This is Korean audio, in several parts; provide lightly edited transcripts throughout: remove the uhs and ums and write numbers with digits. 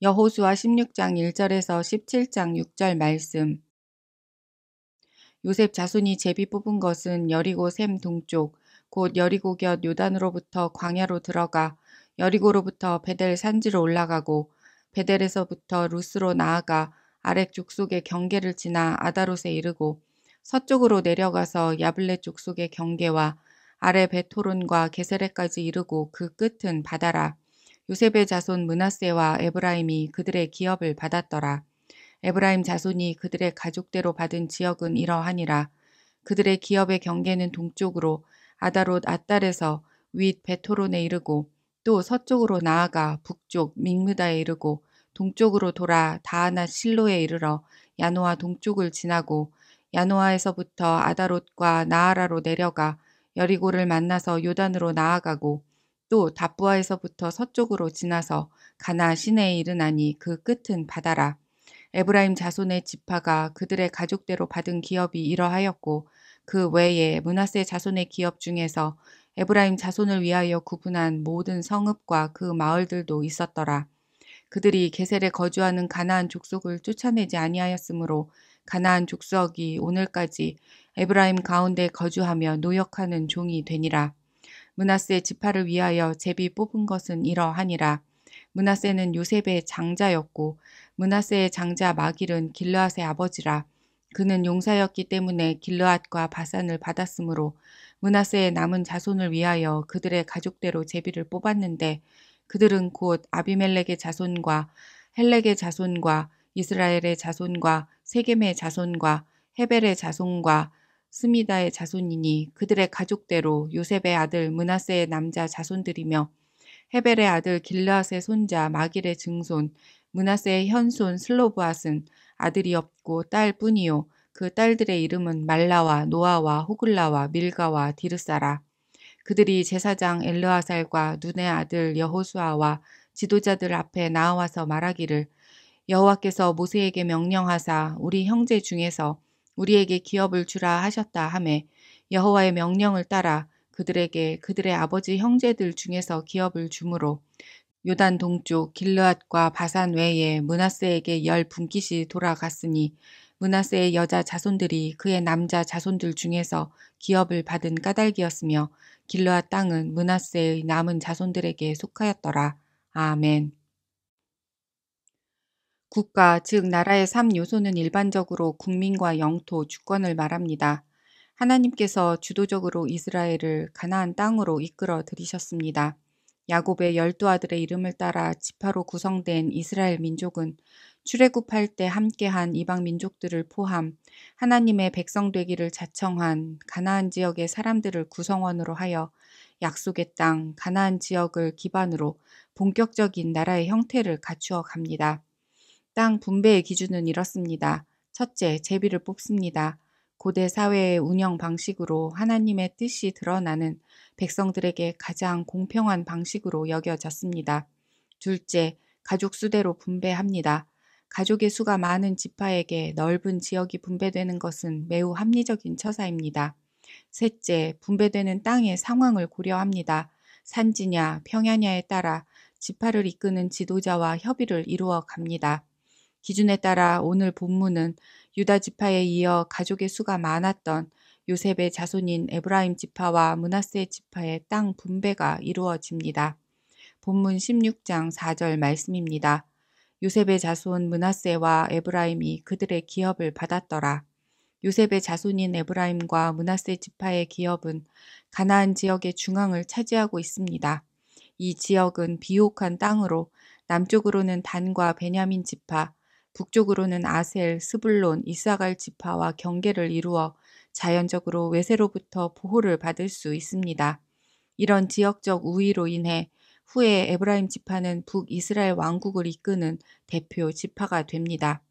여호수아 16장 1절에서 17장 6절 말씀. 요셉 자손이 제비 뽑은 것은 여리고 샘 동쪽 곧 여리고 곁 요단으로부터 광야로 들어가 여리고로부터 베델 산지로 올라가고 베델에서부터 루스로 나아가 아렉 족속의 경계를 지나 아다롯에 이르고 서쪽으로 내려가서 야블레 족속의 경계와 아래 베토론과 게세레까지 이르고 그 끝은 바다라. 요셉의 자손 므낫세와 에브라임이 그들의 기업을 받았더라. 에브라임 자손이 그들의 가족대로 받은 지역은 이러하니라. 그들의 기업의 경계는 동쪽으로 아다롯 앗달에서 윗 베토론에 이르고 또 서쪽으로 나아가 북쪽 믹므다에 이르고 동쪽으로 돌아 다하나 실로에 이르러 야노아 동쪽을 지나고 야노아에서부터 아다롯과 나아라로 내려가 여리고를 만나서 요단으로 나아가고 또 답부아에서부터 서쪽으로 지나서 가나 시내에 이르나니 그 끝은 바다라. 에브라임 자손의 지파가 그들의 가족대로 받은 기업이 이러하였고 그 외에 므낫세 자손의 기업 중에서 에브라임 자손을 위하여 구분한 모든 성읍과 그 마을들도 있었더라. 그들이 게셀에 거주하는 가나안 족속을 쫓아내지 아니하였으므로 가나안 족속이 오늘까지 에브라임 가운데 거주하며 노역하는 종이 되니라. 므낫세 지파를 위하여 제비 뽑은 것은 이러하니라. 므낫세는 요셉의 장자였고 므낫세의 장자 마길은 길르앗의 아버지라. 그는 용사였기 때문에 길르앗과 바산을 받았으므로 므낫세의 남은 자손을 위하여 그들의 가족대로 제비를 뽑았는데 그들은 곧 아비멜렉의 자손과 헬렉의 자손과 이스라엘의 자손과 세겜의 자손과 헤벨의 자손과 스미다의 자손이니 그들의 가족대로 요셉의 아들 므낫세의 남자 자손들이며 헤벨의 아들 길르앗의 손자 마길의 증손 므낫세의 현손 슬로브앗은 아들이 없고 딸뿐이요 그 딸들의 이름은 말라와 노아와 호글라와 밀가와 디르사라. 그들이 제사장 엘르아살과 눈의 아들 여호수아와 지도자들 앞에 나와서 말하기를 여호와께서 모세에게 명령하사 우리 형제 중에서 우리에게 기업을 주라 하셨다 하매 여호와의 명령을 따라 그들에게 그들의 아버지 형제들 중에서 기업을 주므로 요단 동쪽 길르앗과 바산 외에 므낫세에게 10분깃이 돌아갔으니 므낫세의 여자 자손들이 그의 남자 자손들 중에서 기업을 받은 까닭이었으며 길르앗 땅은 므낫세의 남은 자손들에게 속하였더라. 아멘. 국가, 즉 나라의 3요소는 일반적으로 국민과 영토, 주권을 말합니다. 하나님께서 주도적으로 이스라엘을 가나안 땅으로 이끌어 들이셨습니다. 야곱의 12아들의 이름을 따라 지파로 구성된 이스라엘 민족은 출애굽할 때 함께한 이방 민족들을 포함 하나님의 백성 되기를 자청한 가나안 지역의 사람들을 구성원으로 하여 약속의 땅 가나안 지역을 기반으로 본격적인 나라의 형태를 갖추어 갑니다. 땅 분배의 기준은 이렇습니다. 첫째, 제비를 뽑습니다. 고대 사회의 운영 방식으로 하나님의 뜻이 드러나는 백성들에게 가장 공평한 방식으로 여겨졌습니다. 둘째, 가족 수대로 분배합니다. 가족의 수가 많은 지파에게 넓은 지역이 분배되는 것은 매우 합리적인 처사입니다. 셋째, 분배되는 땅의 상황을 고려합니다. 산지냐, 평야냐에 따라 지파를 이끄는 지도자와 협의를 이루어 갑니다. 기준에 따라 오늘 본문은 유다 지파에 이어 가족의 수가 많았던 요셉의 자손인 에브라임 지파와 므낫세 지파의 땅 분배가 이루어집니다. 본문 16장 4절 말씀입니다. 요셉의 자손 므낫세와 에브라임이 그들의 기업을 받았더라. 요셉의 자손인 에브라임과 므낫세 지파의 기업은 가나안 지역의 중앙을 차지하고 있습니다. 이 지역은 비옥한 땅으로 남쪽으로는 단과 베냐민 지파, 북쪽으로는 아셀, 스불론, 이사갈 지파와 경계를 이루어 자연적으로 외세로부터 보호를 받을 수 있습니다. 이런 지역적 우위로 인해 후에 에브라임 지파는 북이스라엘 왕국을 이끄는 대표 지파가 됩니다.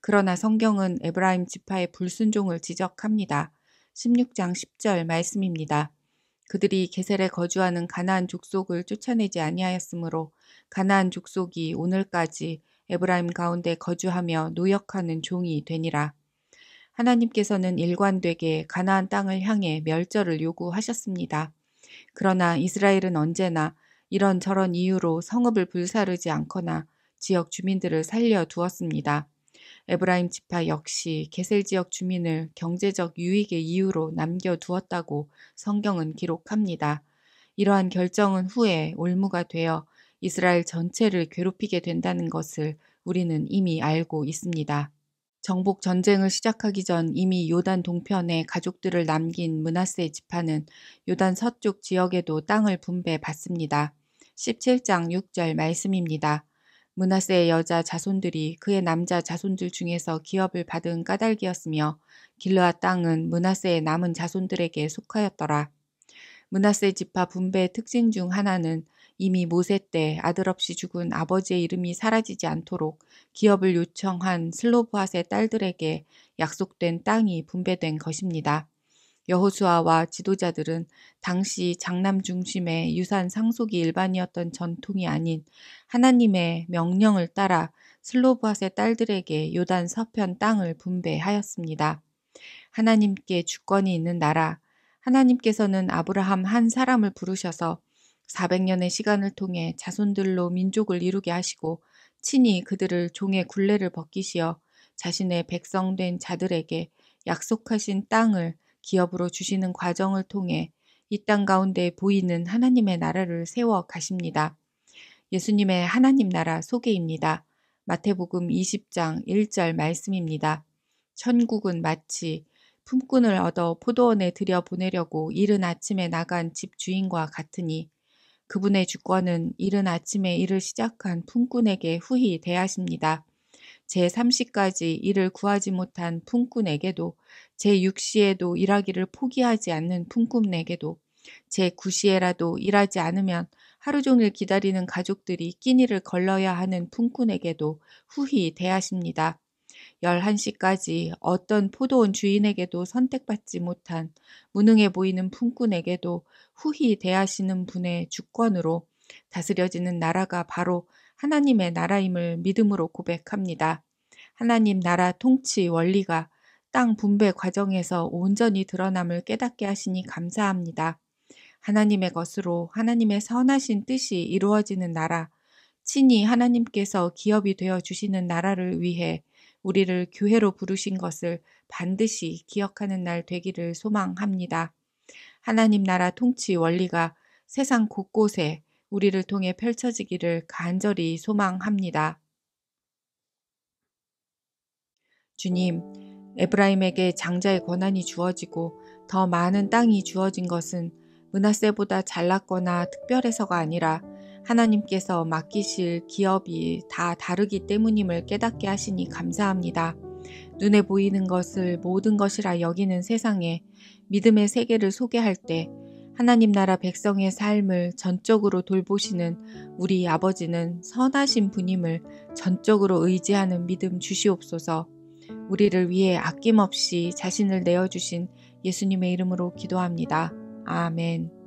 그러나 성경은 에브라임 지파의 불순종을 지적합니다. 16장 10절 말씀입니다. 그들이 게셀에 거주하는 가나안 족속을 쫓아내지 아니하였으므로 가나안 족속이 오늘까지 에브라임 가운데 거주하며 노역하는 종이 되니라. 하나님께서는 일관되게 가나안 땅을 향해 멸절을 요구하셨습니다. 그러나 이스라엘은 언제나 이런저런 이유로 성읍을 불사르지 않거나 지역 주민들을 살려두었습니다. 에브라임 지파 역시 게셀 지역 주민을 경제적 유익의 이유로 남겨두었다고 성경은 기록합니다. 이러한 결정은 후에 올무가 되어 이스라엘 전체를 괴롭히게 된다는 것을 우리는 이미 알고 있습니다. 정복 전쟁을 시작하기 전 이미 요단 동편에 가족들을 남긴 므낫세 지파는 요단 서쪽 지역에도 땅을 분배받습니다. 17장 6절 말씀입니다. 므낫세의 여자 자손들이 그의 남자 자손들 중에서 기업을 받은 까닭이었으며 길르앗 땅은 므낫세의 남은 자손들에게 속하였더라. 므낫세 지파 분배의 특징 중 하나는 이미 모세 때 아들 없이 죽은 아버지의 이름이 사라지지 않도록 기업을 요청한 슬로브핫의 딸들에게 약속된 땅이 분배된 것입니다. 여호수아와 지도자들은 당시 장남 중심의 유산 상속이 일반이었던 전통이 아닌 하나님의 명령을 따라 슬로브핫의 딸들에게 요단 서편 땅을 분배하였습니다. 하나님께 주권이 있는 나라, 하나님께서는 아브라함 한 사람을 부르셔서 400년의 시간을 통해 자손들로 민족을 이루게 하시고 친히 그들을 종의 굴레를 벗기시어 자신의 백성된 자들에게 약속하신 땅을 기업으로 주시는 과정을 통해 이 땅 가운데 보이는 하나님의 나라를 세워 가십니다. 예수님의 하나님 나라 소개입니다. 마태복음 20장 1절 말씀입니다. 천국은 마치 품꾼을 얻어 포도원에 들여보내려고 이른 아침에 나간 집 주인과 같으니 그분의 주권은 이른 아침에 일을 시작한 품꾼에게 후히 대하십니다. 제3시까지 일을 구하지 못한 품꾼에게도 제6시에도 일하기를 포기하지 않는 품꾼에게도 제9시에라도 일하지 않으면 하루 종일 기다리는 가족들이 끼니를 걸러야 하는 품꾼에게도 후히 대하십니다. 11시까지 어떤 포도원 주인에게도 선택받지 못한 무능해 보이는 품꾼에게도 후히 대하시는 분의 주권으로 다스려지는 나라가 바로 하나님의 나라임을 믿음으로 고백합니다. 하나님 나라 통치 원리가 땅 분배 과정에서 온전히 드러남을 깨닫게 하시니 감사합니다. 하나님의 것으로 하나님의 선하신 뜻이 이루어지는 나라, 친히 하나님께서 기업이 되어 주시는 나라를 위해 우리를 교회로 부르신 것을 반드시 기억하는 날 되기를 소망합니다. 하나님 나라 통치 원리가 세상 곳곳에 우리를 통해 펼쳐지기를 간절히 소망합니다. 주님, 에브라임에게 장자의 권한이 주어지고 더 많은 땅이 주어진 것은 므낫세보다 잘났거나 특별해서가 아니라 하나님께서 맡기실 기업이 다 다르기 때문임을 깨닫게 하시니 감사합니다. 눈에 보이는 것을 모든 것이라 여기는 세상에 믿음의 세계를 소개할 때 하나님 나라 백성의 삶을 전적으로 돌보시는 우리 아버지는 선하신 분임을 전적으로 의지하는 믿음 주시옵소서. 우리를 위해 아낌없이 자신을 내어주신 예수님의 이름으로 기도합니다. 아멘.